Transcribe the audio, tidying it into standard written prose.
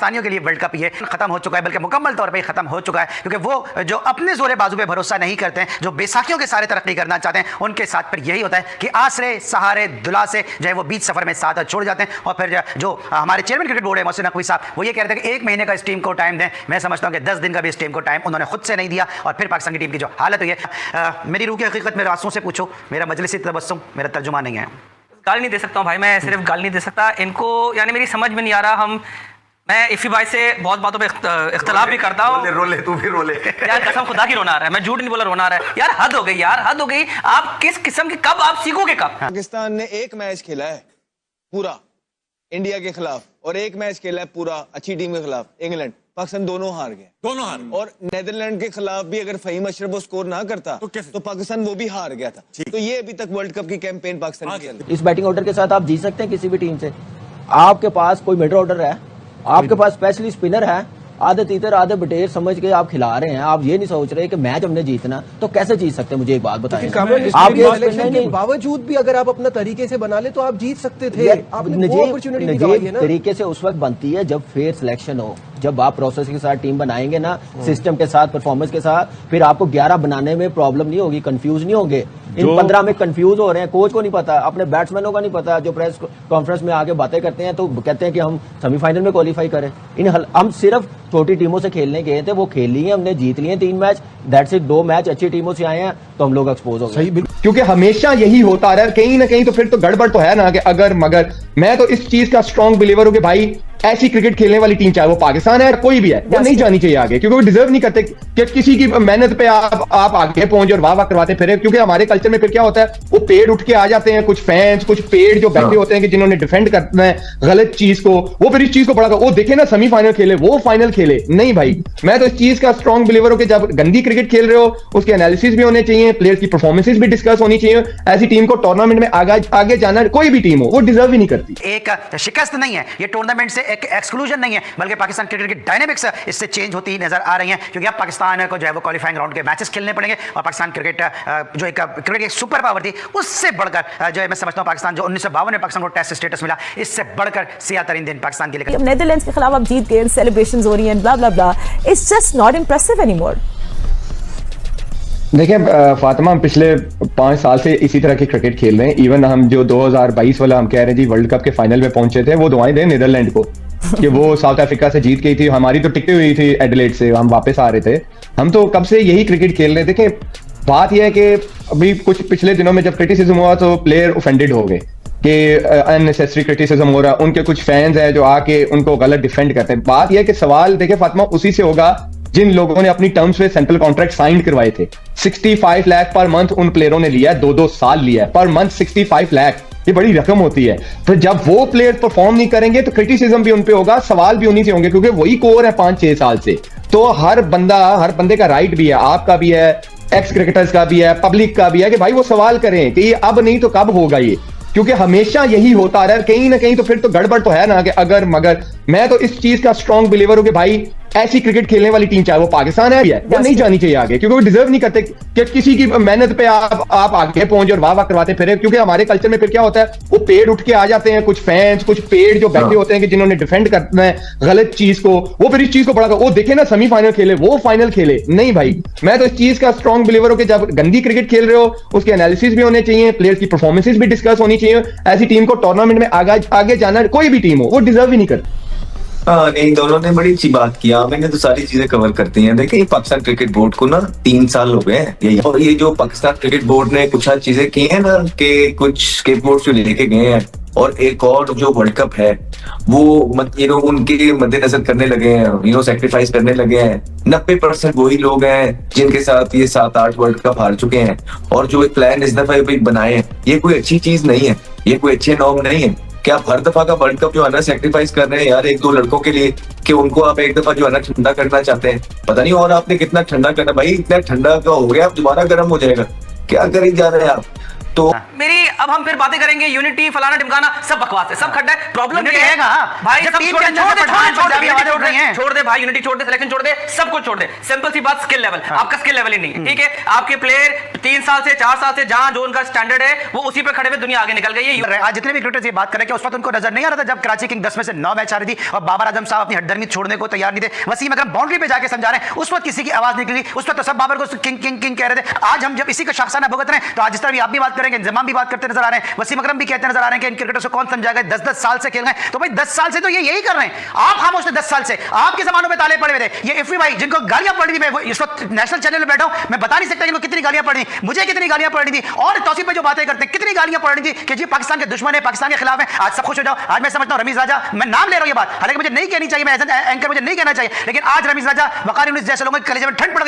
पाकिस्तानियों के लिए वर्ल्ड कप ये खत्म हो चुका है, बल्कि मुकम्मल तौर पर खत्म हो चुका है, क्योंकि वो जो अपने जोरे बाजू पे भरोसा नहीं करते हैं, जो बेसाखियों के सारे तरक्की करना चाहते हैं, उनके साथ फिर यही होता है कि आसरे सहारे दुला से जो है वो बीच सफर में साथ छोड़ जाते हैं। और फिर जो हमारे चेयरमैन क्रिकेट बोर्ड है मोहसिन नकवी साहब, वो ये कह रहे थे कि 1 महीने का इस टीम को टाइम दें। मैं समझता हूं कि 10 दिन का भी इस टीम को टाइम उन्होंने खुद से नहीं दिया, और फिर पाकिस्तान की टीम की जो हालत हुई है, मेरी रूह की हकीकत मेरे आंसुओं से पूछो, मेरा मजलिसी तबस्सुम मेरा तर्जुमा नहीं है। गाली नहीं दे सकता हूँ भाई, मैं सिर्फ गाली नहीं दे सकता इनको, यानी मेरी समझ में नहीं आ रहा। मैं इफ़ी भाई से बहुत बातों पे इख्तलाफ भी करता हूँ। रोले तू भी रोले यार कसम खुदा की रोना आ रहा है, मैं झूठ नहीं बोला, रोना आ रहा है यार। हद हो गई यार, हद हो गई। आप किस किस्म की, कब आप सीखोगे कब? पाकिस्तान ने एक मैच खेला है पूरा इंडिया के खिलाफ, और एक मैच खेला है पूरा अच्छी टीम के खिलाफ इंग्लैंड। पाकिस्तान दोनों हार गए, दोनों हार। और नीदरलैंड के खिलाफ भी अगर फहीम अशरफ वो स्कोर ना करता तो पाकिस्तान वो भी हार गया था। तो ये अभी तक वर्ल्ड कप की कैंपेन पाकिस्तान की चल रही है। इस बैटिंग ऑर्डर के साथ आप जीत सकते हैं किसी भी टीम से। आपके पास कोई मिडल ऑर्डर है, आपके पास स्पेशली स्पिनर है, आधे तीतर आधे बटेर समझ के आप खिला रहे हैं। आप ये नहीं सोच रहे कि मैच हमने जीतना, तो कैसे जीत सकते हैं? मुझे एक बात बताएं। के बावजूद भी अगर आप अपना तरीके से बना ले तो आप जीत सकते थे। आपने वो अपॉर्चुनिटी निकाली है ना। तरीके से उस वक्त बनती है जब फेयर सिलेक्शन हो, जब आप प्रोसेस के साथ टीम बनाएंगे ना, सिस्टम के साथ, परफॉर्मेंस के साथ, फिर आपको 11 बनाने में प्रॉब्लम नहीं होगी, कंफ्यूज नहीं होंगे। इन 15 में कंफ्यूज हो रहे हैं, कोच को नहीं पता, अपने बैट्समैनों का नहीं पता, जो प्रेस कॉन्फ्रेंस में आके बातें करते हैं तो कहते हैं कि हम सेमीफाइनल में क्वालिफाई करें। हम सिर्फ छोटी टीमों से खेलने गए थे, वो खेल लिए, हमने जीत लिए 3 मैच, दैट्स इट। 2 मैच अच्छी टीमों से आए हैं तो हम लोग एक्सपोज हो गए। क्योंकि हमेशा यही होता आ रहा है, कहीं ना कहीं तो फिर तो गड़बड़ तो है ना, कि अगर मगर। मैं तो इस चीज का स्ट्रॉन्ग बिलीवर हूं कि भाई ऐसी क्रिकेट खेलने वाली टीम, चाहे वो पाकिस्तान है कोई भी है, वो नहीं जानी चाहिए आगे, क्योंकि वो डिजर्व नहीं करते कि किसी की मेहनत पे आप आगे पहुंचे और वाह वाह करवाते फिर। क्योंकि हमारे कल्चर में फिर क्या होता है, वो पेड़ उठ के आ जाते हैं, कुछ फैंस, कुछ पेड़ जो बैठे होते हैं कि जिन्होंने डिफेंड करना है गलत चीज को, वो फिर इस चीज को बड़ा वो देखे ना सेमीफाइनल खेले, वो फाइनल खेले। नहीं भाई, मैं तो इस चीज का स्ट्रॉन्ग बिलीवर हूं कि जब गंदी क्रिकेट खेल रहे हो उसके एनालिसिस भी होने चाहिए, प्लेयर्स की परफॉर्मेंसेस भी डिस्कस होनी चाहिए। ऐसी टीम को टूर्नामेंट में आगे जाना, कोई भी टीम हो, वो डिजर्व ही नहीं करती। एक शिकस्त नहीं है ये, टूर्नामेंट से एक एक्सक्लूजन नहीं है, बल्कि पाकिस्तान क्रिकेट की डायनामिक्स इससे चेंज होती नजर आ रही है। क्योंकि अब पाकिस्तान को जो है वो क्वालिफाइंग राउंड के मैचेस खेलने पड़ेंगे, और पाकिस्तान क्रिकेट जो एक क्रिकेट की सुपर पावर थी, उससे बढ़कर जो है मैं समझता हूं पाकिस्तान जो 1952 में पाकिस्तान को टेस्ट स्टेटस मिला, इससे बढ़कर सियाह तरीन दिन पाकिस्तान के लिए। नीदरलैंड्स के खिलाफ आप जीत गए, सेलिब्रेशंस हो रही हैं, blah blah blah, it's just not impressive anymore. देखिए फातिमा, हम पिछले 5 साल से इसी तरह की क्रिकेट खेल रहे हैं। इवन हम जो 2022 वाला हम कह रहे हैं जी वर्ल्ड कप के फाइनल में पहुंचे थे, वो दुआएं दें नीदरलैंड को कि वो साउथ अफ्रीका से जीत गई थी। हमारी तो टिकटें हुई थी एडिलेड से, हम वापस आ रहे थे। हम तो कब से यही क्रिकेट खेल रहे थे। कि बात यह है कि अभी कुछ पिछले दिनों में जब क्रिटिसिज्म हुआ तो प्लेयर ऑफेंडेड हो गए कि अननेसेसरी क्रिटिसिज्म हो रहा, उनके कुछ फैंस हैं जो आके उनको गलत डिफेंड करते हैं। बात यह है कि सवाल देखिए फातिमा उसी से होगा जिन लोगों ने अपनी टर्म्स पे सेंट्रल कॉन्ट्रैक्ट साइन करवाए थे। 65 लाख पर मंथ उन प्लेयरों ने लिया है, 2-2 साल लिया है, पर मंथ 65 लाख, ये बड़ी रकम होती है। तो जब वो प्लेयर परफॉर्म नहीं करेंगे तो क्रिटिसिज्म भी उन पे होगा, सवाल भी उन्हीं से होंगे, क्योंकि वही कोर है 5-6 साल से। तो हर बंदे का राइट भी है, आपका भी है, एक्स क्रिकेटर्स का भी है, पब्लिक का भी है, कि भाई वो सवाल करें कि ये अब नहीं तो कब होगा ये। क्योंकि हमेशा यही होता आ रहा है, कहीं ना कहीं तो फिर तो गड़बड़ तो है ना, कि अगर मगर। मैं तो इस चीज का स्ट्रॉन्ग बिलीवर हूं कि भाई ऐसी क्रिकेट खेलने वाली टीम, चाहे वो पाकिस्तान है, वो नहीं जानी चाहिए आगे, क्योंकि वो डिजर्व नहीं करते कि किसी की मेहनत पे आप आगे पहुंचे और वाह वाह करवाते फिर। क्योंकि हमारे कल्चर में फिर क्या होता है, वो पेड़ उठ के आ जाते हैं, कुछ फैंस, कुछ पेड़ जो बैठे होते हैं कि जिन्होंने डिफेंड करना है गलत चीज को, वो फिर इस चीज को बड़ा वो देखे ना सेमीफाइनल खेले, वो फाइनल खेले। नहीं भाई, मैं तो इस चीज का स्ट्रॉन्ग बिलीवर हूं कि जब गंदी क्रिकेट खेल रहे हो उसके एनालिसिस भी होने चाहिए, प्लेयर्स की परफॉर्मेंसेस भी डिस्कस होनी चाहिए। ऐसी टीम को टूर्नामेंट में आगे जाना, कोई भी टीम हो, वो डिजर्व ही नहीं करती। इन दोनों ने बड़ी अच्छी बात किया, मैंने तो सारी चीजें कवर करती हैं। देखिए पाकिस्तान क्रिकेट बोर्ड को ना 3 साल हो गए हैं यही, और ये जो पाकिस्तान क्रिकेट बोर्ड ने कुछ चीजें की हैं ना, कि कुछ स्केप बोर्ड जो लेके गए हैं, और एक और जो वर्ल्ड कप है वो उनके मद्देनजर करने लगे हैं, सेक्रीफाइस करने लगे हैं। 90% वही लोग हैं जिनके साथ ये 7-8 वर्ल्ड कप हार चुके हैं, और जो एक प्लान इस दफा बनाए हैं, ये कोई अच्छी चीज नहीं है, ये कोई अच्छे नॉर्म नहीं है। क्या आप हर दफा का वर्ल्ड कप जो है ना सेक्रीफाइस कर रहे हैं यार 1-2 लड़कों के लिए, कि उनको आप एक दफा जो है ना ठंडा करना चाहते हैं? पता नहीं और आपने कितना ठंडा करना भाई, इतना ठंडा का हो गया, अब दोबारा गर्म हो जाएगा, क्या करी जा रहे हैं आप? तो मेरी अब हम फिर बातें करेंगे यूनिटी फलाना ढिमकाना, सब बकवास है, सब खड्डा है। प्रॉब्लम ये है भाई, सब छोड़ हैं। छोड़ दे भाई, यूनिटी छोड़ दे, सिलेक्शन छोड़ दे, सब कुछ छोड़ दे, सिंपल सी बात, स्किल लेवल, आपका स्किल लेवल ही नहीं है, ठीक है। आपके प्लेयर 3 साल से 4 साल से जहां जो उनका स्टैंडर्ड है वो उसी पे खड़े हुए दुनिया आगे निकल गई है। आज जितने भी क्रिकेटर्स ये बात कर रहे हैं कि उस वक्त उनको नजर नहीं आ रहा था जब कराची किंग 10 में से 9 मैच आ रही थी और बाबर आजम साहब अपनी हड्डर्मी छोड़ने को तैयार नहीं थे, वसीम अकरम बाउंड्री पे जाके समझा रहे हैं, उस वक्त किसी की आवाज निकली, उस वक्त तो सब बाबर को किंग किंग किंग कह रहे थे। आज हम जब इसी का शाखसाना भुगत रहे हैं तो आज जिस तरह भी आप भी बात करेंगे, इंजमाम भी बात करते नजर आ रहे हैं, वसीम अकरम भी कहते नजर आ रहे हैं कि इन क्रिकेटर्स को कौन समझाएगा, 10-10 साल से खेल रहे हैं। तो भाई 10 साल से तो ये यही कर रहे हैं, आप खामोश थे 10 साल से, आपके जमानों में ताले पड़े हुए थे। ये इफी भाई जिनको गालियां पड़ रही थी, मैं इस वक्त नेशनल चैनल में बैठा हूं, मैं बता नहीं सकता कि इनको कितनी गालियां पड़ी, मुझे कितनी गालियां पड़ रही थी, और तौसीफ पे जो बातें करते हैं कितनी गालियां पड़ रही थी कि जी पाकिस्तान के दुश्मन है, पाकिस्तान के खिलाफ है। आज सब खुश हो जाओ। आज मैं समझता हूं रमीज राजा, मैं नाम ले रहा हूं ये बात, हालांकि मुझे नहीं कहनी चाहिए, मैं एज एंकर मुझे नहीं कहना चाहिए, लेकिन आज रमीज राजा वकार यूनिस जैसे लोगों के कलेजे में ठंड पड़